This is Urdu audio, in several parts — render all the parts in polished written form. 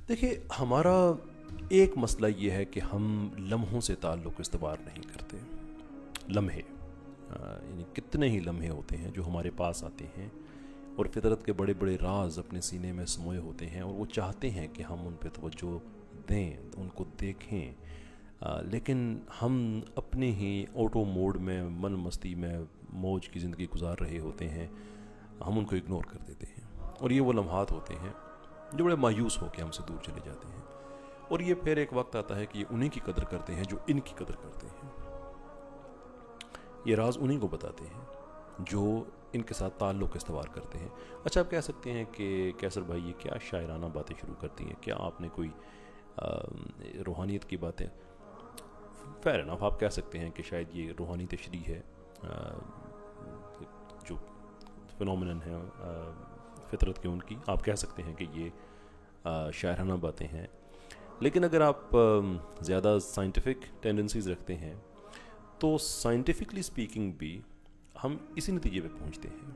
دیکھیے ہمارا ایک مسئلہ یہ ہے کہ ہم لمحوں سے تعلق استوار نہیں کرتے. لمحے یعنی کتنے ہی لمحے ہوتے ہیں جو ہمارے پاس آتے ہیں اور فطرت کے بڑے بڑے راز اپنے سینے میں سموئے ہوتے ہیں اور وہ چاہتے ہیں کہ ہم ان پہ توجہ دیں, ان کو دیکھیں, لیکن ہم اپنے ہی آٹو موڈ میں من مستی میں موج کی زندگی گزار رہے ہوتے ہیں, ہم ان کو اگنور کر دیتے ہیں. اور یہ وہ لمحات ہوتے ہیں جو بڑے مایوس ہو کے ہم سے دور چلے جاتے ہیں, اور یہ پھر ایک وقت آتا ہے کہ یہ انہیں کی قدر کرتے ہیں جو ان کی قدر کرتے ہیں. یہ راز انہیں کو بتاتے ہیں جو ان کے ساتھ تعلق استوار کرتے ہیں. اچھا آپ کہہ سکتے ہیں کہ کیسر بھائی یہ کیا شاعرانہ باتیں شروع کرتی ہیں, کیا آپ نے کوئی روحانیت کی باتیں. فیر انف آپ کہہ سکتے ہیں کہ شاید یہ روحانی تشریح ہے, جو فنومنن ہے فطرت کے ان کی, آپ کہہ سکتے ہیں کہ یہ شاعرانہ باتیں ہیں. لیکن اگر آپ زیادہ سائنٹیفک ٹینڈنسیز رکھتے ہیں تو سائنٹیفکلی سپیکنگ بھی ہم اسی نتیجے پہ پہنچتے ہیں.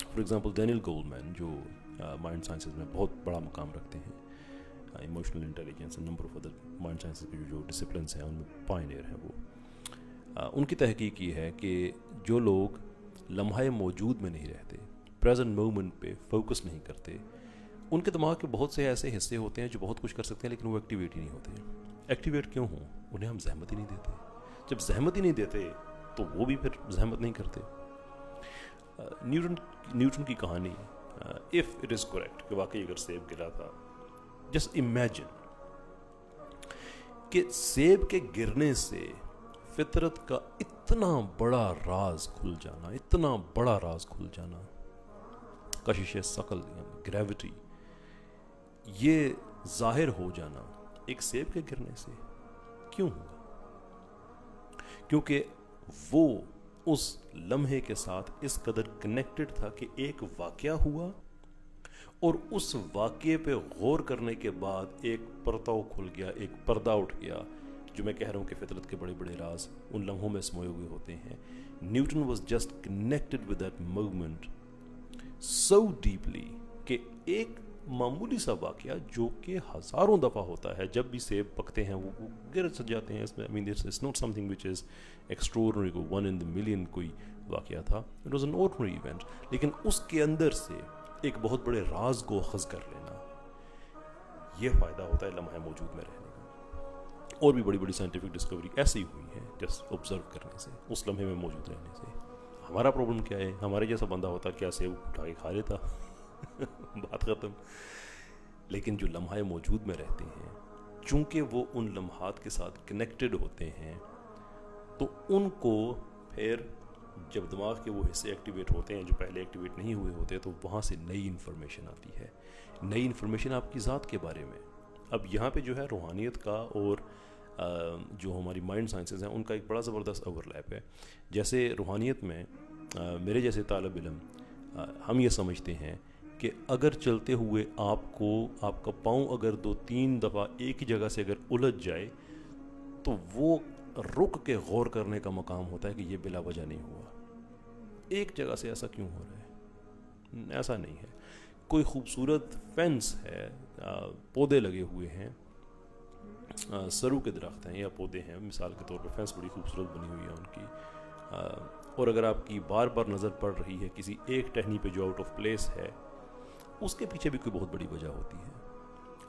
فار ایگزامپل ڈینیل گولڈمین جو مائنڈ سائنسز میں بہت بڑا مقام رکھتے ہیں, emotional intelligence number of other mind sciences کے جو ڈسپلنس ہیں ان میں پائنیئر ہیں وہ. ان کی تحقیق یہ ہے کہ جو لوگ لمحہ موجود میں نہیں رہتے, پریزنٹ مومنٹ پہ فوکس نہیں کرتے, ان کے دماغ کے بہت سے ایسے حصے ہوتے ہیں جو بہت کچھ کر سکتے ہیں لیکن وہ ایکٹیویٹ ہی نہیں ہوتے. ایکٹیویٹ کیوں ہوں؟ انہیں ہم زحمت ہی نہیں دیتے. جب زحمت ہی نہیں دیتے تو وہ بھی پھر زحمت نہیں کرتے. نیوٹن کی کہانی, اف اٹ از کریکٹ کہ واقعی اگر سیب گرا تھا, جسٹ امیجن کہ سیب کے گرنے سے فطرت کا اتنا بڑا راز کھل جانا, اتنا بڑا راز کھل جانا, کشش ثقل گریوٹی, یہ ظاہر ہو جانا ایک سیب کے گرنے سے کیوں ہوگا؟ کیونکہ وہ اس لمحے کے ساتھ اس قدر کنیکٹڈ تھا کہ ایک واقعہ ہوا اور اس واقعے پہ غور کرنے کے بعد ایک پرتاؤ کھل گیا, ایک پردہ اٹھ گیا. جو میں کہہ رہا ہوں کہ فطرت کے بڑے بڑے راز ان لمحوں میں سموئے ہوئے ہوتے ہیں. Newton was just connected with that movement so deeply کہ ایک معمولی سا واقعہ جو کہ ہزاروں دفعہ ہوتا ہے, جب بھی سیب پکتے ہیں وہ گر جاتے ہیں. اس میں I mean it's not something which is extraordinary, کو one in the million کوئی واقعہ تھا. It was an ordinary event. لیکن اس کے اندر سے ایک بہت بڑے راز کو اخذ کر لینا, یہ فائدہ ہوتا ہے لمحہ موجود میں رہنے کا. اور بھی بڑی بڑی سائنٹیفک ڈسکوری ایسی ہوئی ہیں جسٹ آبزرو کرنے سے, اس لمحے میں موجود رہنے سے. ہمارا پرابلم کیا ہے؟ ہمارے جیسا بندہ ہوتا کیا سیب اٹھا کے کھا لیتا بات ختم. لیکن جو لمحہ موجود میں رہتے ہیں, چونکہ وہ ان لمحات کے ساتھ کنیکٹڈ ہوتے ہیں, تو ان کو پھر جب دماغ کے وہ حصے ایکٹیویٹ ہوتے ہیں جو پہلے ایکٹیویٹ نہیں ہوئے ہوتے, تو وہاں سے نئی انفارمیشن آتی ہے, نئی انفارمیشن آپ کی ذات کے بارے میں. اب یہاں پہ جو ہے روحانیت کا اور جو ہماری مائنڈ سائنسز ہیں ان کا ایک بڑا زبردست اوور لیپ ہے. جیسے روحانیت میں میرے جیسے طالب علم ہم یہ سمجھتے ہیں کہ اگر چلتے ہوئے آپ کا پاؤں اگر 2-3 دفعہ ایک ہی جگہ سے اگر الجھ جائے تو وہ رک کے غور کرنے کا مقام ہوتا ہے کہ یہ بلا وجہ نہیں ہوا. ایک جگہ سے ایسا کیوں ہو رہا ہے؟ ایسا نہیں ہے. کوئی خوبصورت فینس ہے, پودے لگے ہوئے ہیں, سرو کے درخت ہیں یا پودے ہیں مثال کے طور پر, فینس بڑی خوبصورت بنی ہوئی ہے ان کی, اور اگر آپ کی بار بار نظر پڑ رہی ہے کسی ایک ٹہنی پہ جو آؤٹ آف پلیس ہے, اس کے پیچھے بھی کوئی بہت بڑی وجہ ہوتی ہے.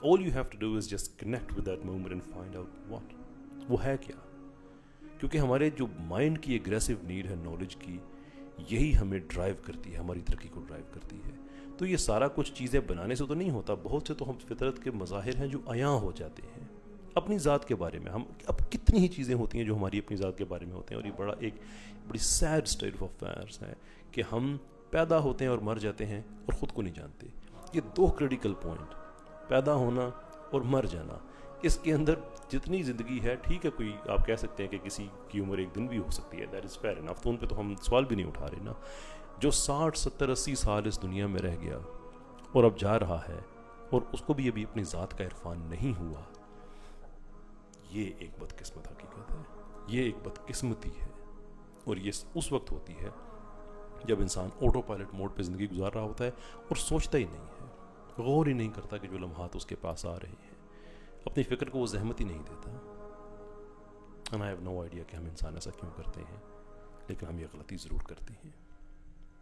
all you have to do is just connect with that moment and find out what وہ ہے کیا. کیونکہ ہمارے جو مائنڈ کی اگریسو نیڈ ہے نالج کی, یہی ہمیں ڈرائیو کرتی ہے, ہماری ترقی کو ڈرائیو کرتی ہے. تو یہ سارا کچھ چیزیں بنانے سے تو نہیں ہوتا, بہت سے تو ہم فطرت کے مظاہر ہیں جو عیاں ہو جاتے ہیں اپنی ذات کے بارے میں. ہم اب کتنی ہی چیزیں ہوتی ہیں جو ہماری اپنی ذات کے بارے میں ہوتے ہیں, اور یہ بڑی سیڈ اسٹیٹ آف افیئرس ہے کہ ہم پیدا ہوتے ہیں اور مر جاتے ہیں اور خود کو نہیں جانتے. یہ 2 کریٹیکل پوائنٹ, پیدا ہونا اور مر جانا, اس کے اندر جتنی زندگی ہے, ٹھیک ہے کوئی آپ کہہ سکتے ہیں کہ کسی کی عمر 1 دن بھی ہو سکتی ہے, دیٹ از فیئر انف, تو ان پہ تو ہم سوال بھی نہیں اٹھا رہے نا. جو 60, 70, 80 سال اس دنیا میں رہ گیا اور اب جا رہا ہے اور اس کو بھی ابھی اپنی ذات کا عرفان نہیں ہوا, یہ ایک بدقسمت حقیقت ہے, یہ ایک بدقسمتی ہے. اور یہ اس وقت ہوتی ہے جب انسان آٹو پائلٹ موڈ پہ زندگی گزار رہا ہوتا ہے اور سوچتا ہی نہیں ہے. غور ہی نہیں کرتا کہ جو لمحات اس کے پاس آ رہے ہیں، اپنی فکر کو وہ زحمت ہی نہیں دیتا. and I have no idea کہ ہم انسان ایسا کیوں کرتے ہیں، لیکن ہم یہ غلطی ضرور کرتے ہیں.